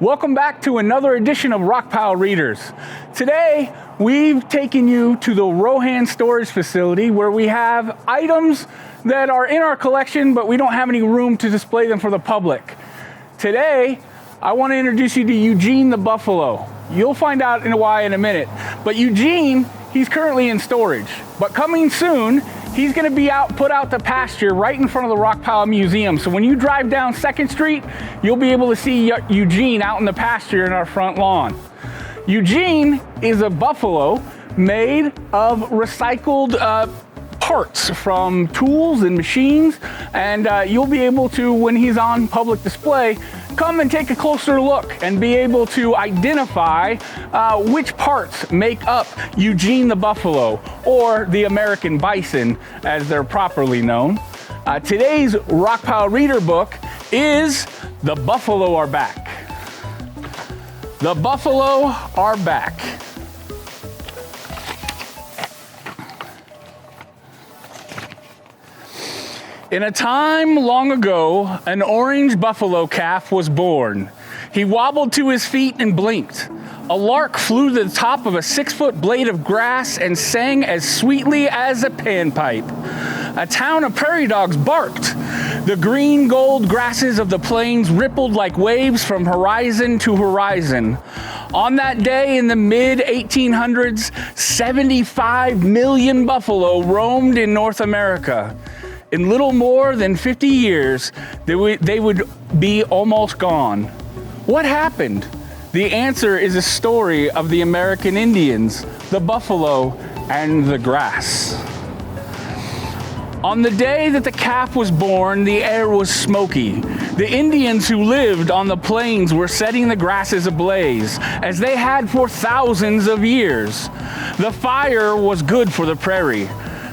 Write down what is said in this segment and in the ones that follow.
Welcome back to another edition of Rockpile Readers. Today, we've taken you to the Rohan storage facility where we have items that are in our collection, but we don't have any room to display them for the public. Today, I want to introduce you to Eugene the Buffalo. You'll find out why in a minute. But Eugene, he's currently in storage. But coming soon, he's going to be put out to pasture right in front of the Rockpile Museum. So when you drive down 2nd Street, you'll be able to see Eugene out in the pasture in our front lawn. Eugene is a buffalo made of recycled parts from tools and machines, and you'll be able to, when he's on public display, come and take a closer look and be able to identify which parts make up Eugene the Buffalo, or the American bison as they're properly known. Today's Rockpile Reader book is The Buffalo Are Back. The Buffalo Are Back. In a time long ago, an orange buffalo calf was born. He wobbled to his feet and blinked. A lark flew to the top of a 6-foot blade of grass and sang as sweetly as a panpipe. A town of prairie dogs barked. The green gold grasses of the plains rippled like waves from horizon to horizon. On that day in the mid-1800s, 75 million buffalo roamed in North America. In little more than 50 years, they would be almost gone. What happened? The answer is a story of the American Indians, the buffalo, and the grass. On the day that the calf was born, the air was smoky. The Indians who lived on the plains were setting the grasses ablaze, as they had for thousands of years. The fire was good for the prairie.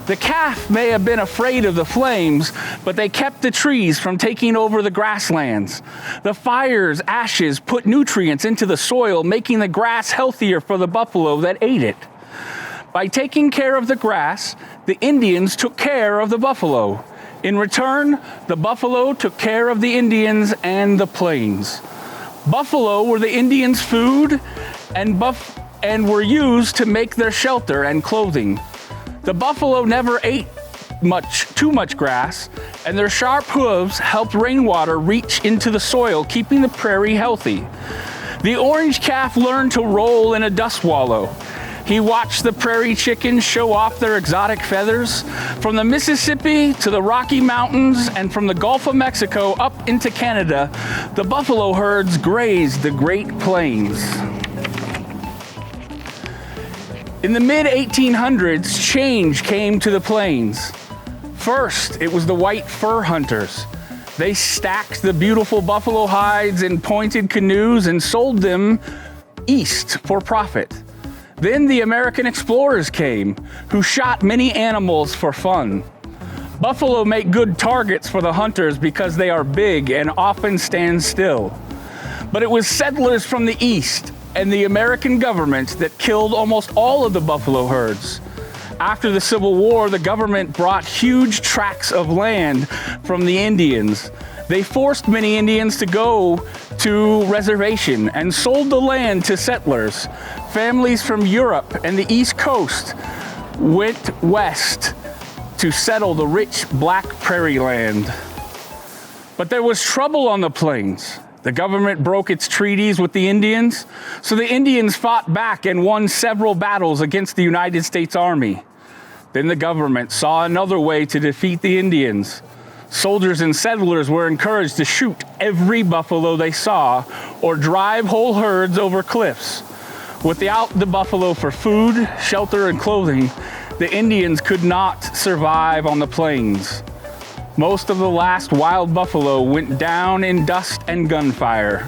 The calf may have been afraid of the flames, but they kept the trees from taking over the grasslands. The fire's ashes put nutrients into the soil, making the grass healthier for the buffalo that ate it. By taking care of the grass, the Indians took care of the buffalo. In return, the buffalo took care of the Indians and the plains. Buffalo were the Indians' food and were used to make their shelter and clothing. The buffalo never ate too much grass, and their sharp hooves helped rainwater reach into the soil, keeping the prairie healthy. The orange calf learned to roll in a dust wallow. He watched the prairie chickens show off their exotic feathers. From the Mississippi to the Rocky Mountains and from the Gulf of Mexico up into Canada, the buffalo herds grazed the Great Plains. In the mid-1800s, change came to the plains. First, it was the white fur hunters. They stacked the beautiful buffalo hides in pointed canoes and sold them east for profit. Then the American explorers came, who shot many animals for fun. Buffalo make good targets for the hunters because they are big and often stand still. But it was settlers from the east and the American government that killed almost all of the buffalo herds. After the Civil War, the government brought huge tracts of land from the Indians. They forced many Indians to go to reservation and sold the land to settlers. Families from Europe and the East Coast went west to settle the rich black prairie land. But there was trouble on the plains. The government broke its treaties with the Indians, so the Indians fought back and won several battles against the United States Army. Then the government saw another way to defeat the Indians. Soldiers and settlers were encouraged to shoot every buffalo they saw or drive whole herds over cliffs. Without the buffalo for food, shelter, and clothing, the Indians could not survive on the plains. Most of the last wild buffalo went down in dust and gunfire.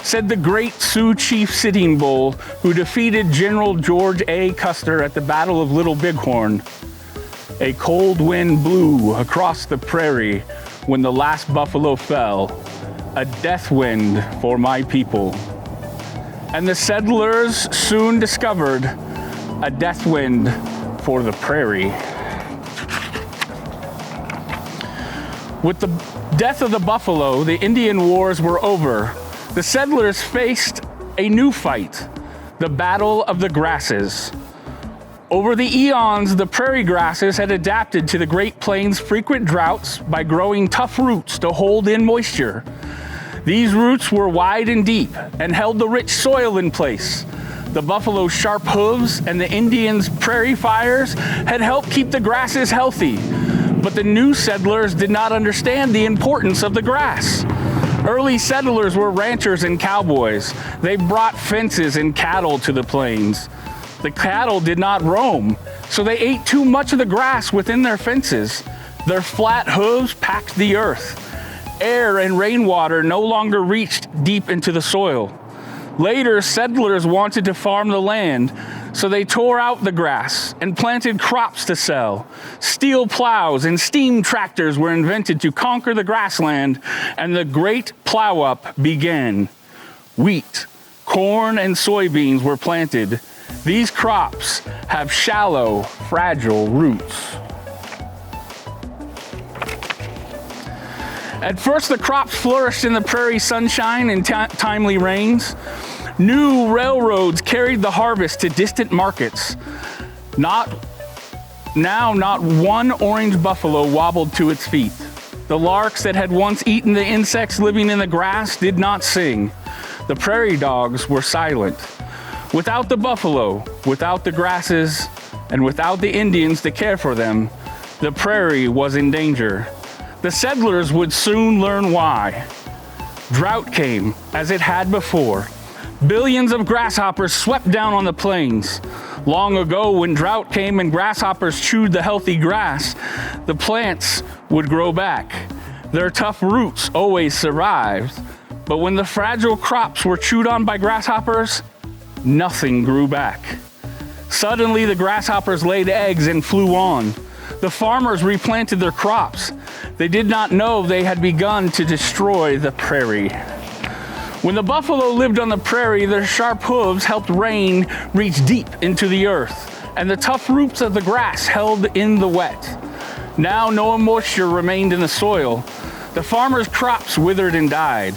Said the great Sioux chief Sitting Bull, who defeated General George A. Custer at the Battle of Little Bighorn. A cold wind blew across the prairie when the last buffalo fell, a death wind for my people. And the settlers soon discovered a death wind for the prairie. With the death of the buffalo, the Indian wars were over. the settlers faced a new fight, the Battle of the Grasses. Over the eons, the prairie grasses had adapted to the Great Plains' frequent droughts by growing tough roots to hold in moisture. These roots were wide and deep and held the rich soil in place. The buffalo's sharp hooves and the Indians' prairie fires had helped keep the grasses healthy. But the new settlers did not understand the importance of the grass. Early settlers were ranchers and cowboys. They brought fences and cattle to the plains. The cattle did not roam, so they ate too much of the grass within their fences. Their flat hooves packed the earth. Air and rainwater no longer reached deep into the soil. Later, settlers wanted to farm the land, so they tore out the grass and planted crops to sell. Steel plows and steam tractors were invented to conquer the grassland, and the great plow-up began. Wheat, corn, and soybeans were planted. These crops have shallow, fragile roots. At first, the crops flourished in the prairie sunshine and timely rains. New railroads carried the harvest to distant markets. Not one orange buffalo wobbled to its feet. The larks that had once eaten the insects living in the grass did not sing. The prairie dogs were silent. Without the buffalo, without the grasses, and without the Indians to care for them, the prairie was in danger. The settlers would soon learn why. Drought came, as it had before. Billions of grasshoppers swept down on the plains. Long ago, when drought came and grasshoppers chewed the healthy grass, the plants would grow back. Their tough roots always survived. But when the fragile crops were chewed on by grasshoppers, nothing grew back. Suddenly, the grasshoppers laid eggs and flew on. The farmers replanted their crops. They did not know they had begun to destroy the prairie. When the buffalo lived on the prairie, their sharp hooves helped rain reach deep into the earth, and the tough roots of the grass held in the wet. Now no moisture remained in the soil. The farmers' crops withered and died.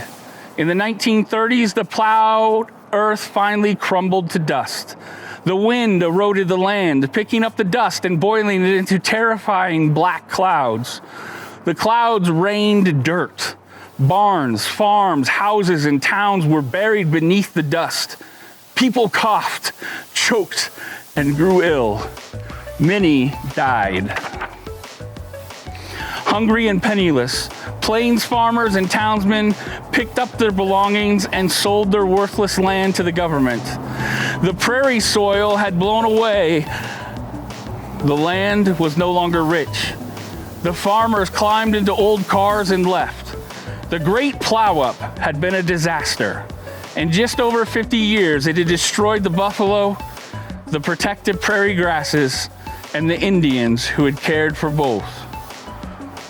In the 1930s, the plowed earth finally crumbled to dust. The wind eroded the land, picking up the dust and boiling it into terrifying black clouds. The clouds rained dirt. Barns, farms, houses, and towns were buried beneath the dust. People coughed, choked, and grew ill. Many died. Hungry and penniless, plains farmers and townsmen picked up their belongings and sold their worthless land to the government. The prairie soil had blown away. The land was no longer rich. The farmers climbed into old cars and left. The Great Plow-Up had been a disaster. In just over 50 years, it had destroyed the buffalo, the protected prairie grasses, and the Indians who had cared for both.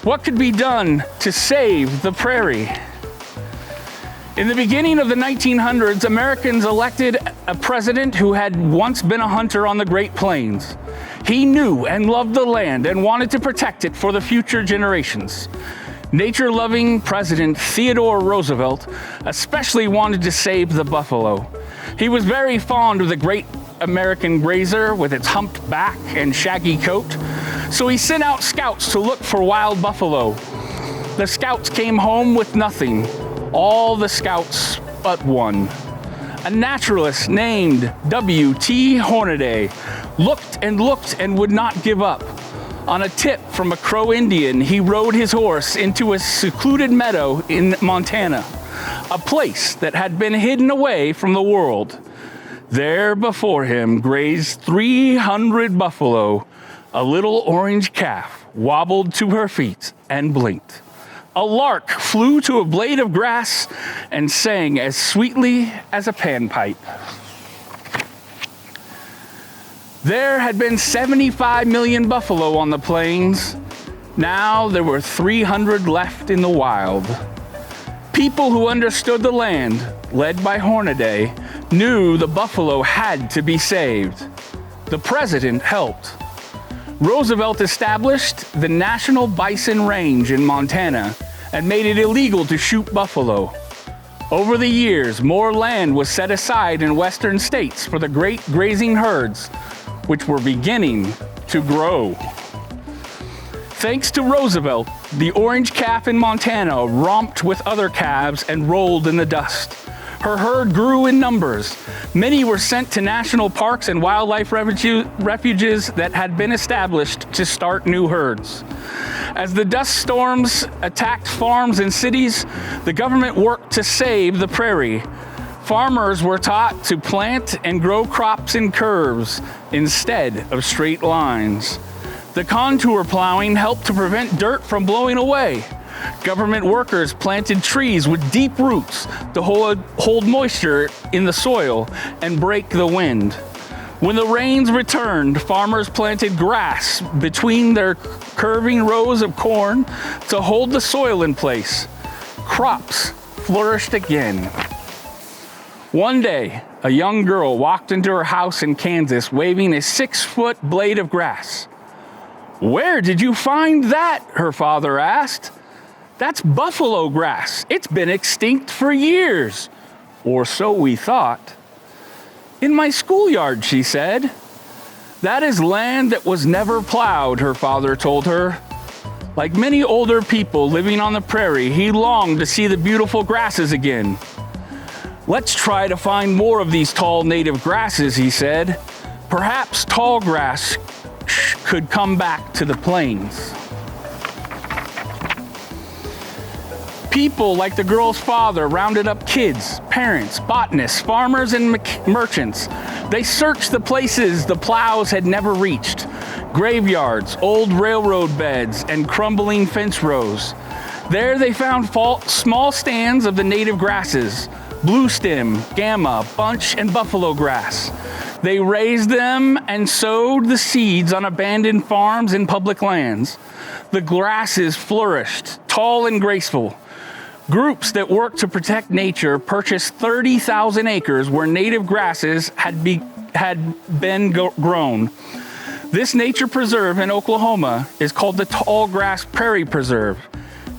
What could be done to save the prairie? In the beginning of the 1900s, Americans elected a president who had once been a hunter on the Great Plains. He knew and loved the land and wanted to protect it for the future generations. Nature-loving President Theodore Roosevelt especially wanted to save the buffalo. He was very fond of the great American grazer with its humped back and shaggy coat, so he sent out scouts to look for wild buffalo. The scouts came home with nothing, all the scouts but one. A naturalist named W.T. Hornaday looked and would not give up. On a tip from a Crow Indian, he rode his horse into a secluded meadow in Montana, a place that had been hidden away from the world. There before him grazed 300 buffalo. A little orange calf wobbled to her feet and blinked. A lark flew to a blade of grass and sang as sweetly as a panpipe. There had been 75 million buffalo on the plains. Now there were 300 left in the wild. People who understood the land, led by Hornaday, knew the buffalo had to be saved. The president helped. Roosevelt established the National Bison Range in Montana and made it illegal to shoot buffalo. Over the years, more land was set aside in western states for the great grazing herds, which were beginning to grow. Thanks to Roosevelt, the orange calf in Montana romped with other calves and rolled in the dust. Her herd grew in numbers. Many were sent to national parks and wildlife refuges that had been established to start new herds. As the dust storms attacked farms and cities, the government worked to save the prairie. Farmers were taught to plant and grow crops in curves instead of straight lines. The contour plowing helped to prevent dirt from blowing away. Government workers planted trees with deep roots to hold moisture in the soil and break the wind. When the rains returned, farmers planted grass between their curving rows of corn to hold the soil in place. Crops flourished again. One day, a young girl walked into her house in Kansas waving a 6-foot blade of grass. "Where did you find that?" her father asked. "That's buffalo grass. It's been extinct for years." "Or so we thought." "In my schoolyard," she said. "That is land that was never plowed," her father told her. Like many older people living on the prairie, he longed to see the beautiful grasses again. "Let's try to find more of these tall native grasses," he said. "Perhaps tall grass could come back to the plains." People like the girl's father rounded up kids, parents, botanists, farmers, and merchants. They searched the places the plows had never reached: graveyards, old railroad beds, and crumbling fence rows. There they found small stands of the native grasses: blue stem, gamma, bunch, and buffalo grass. They raised them and sowed the seeds on abandoned farms and public lands. The grasses flourished, tall and graceful. Groups that worked to protect nature purchased 30,000 acres where native grasses had been grown. This nature preserve in Oklahoma is called the Tall Grass Prairie Preserve.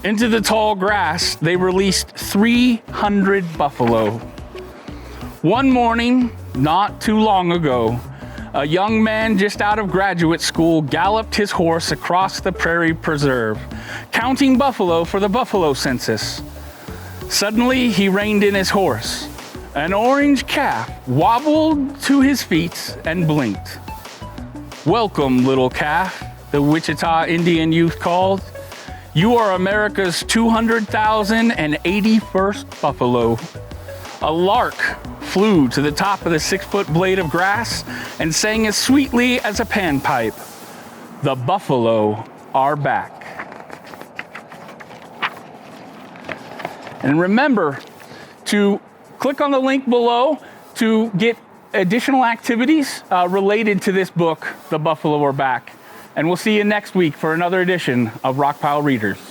Into the tall grass, they released 300 buffalo. One morning, not too long ago, a young man just out of graduate school galloped his horse across the prairie preserve, counting buffalo for the buffalo census. Suddenly, he reined in his horse. An orange calf wobbled to his feet and blinked. "Welcome, little calf," the Wichita Indian youth called. "You are America's 200,081st buffalo." A lark flew to the top of the 6-foot blade of grass and sang as sweetly as a panpipe, "The buffalo are back." And remember to click on the link below to get additional activities related to this book, The Buffalo Are Back. And we'll see you next week for another edition of Rockpile Readers.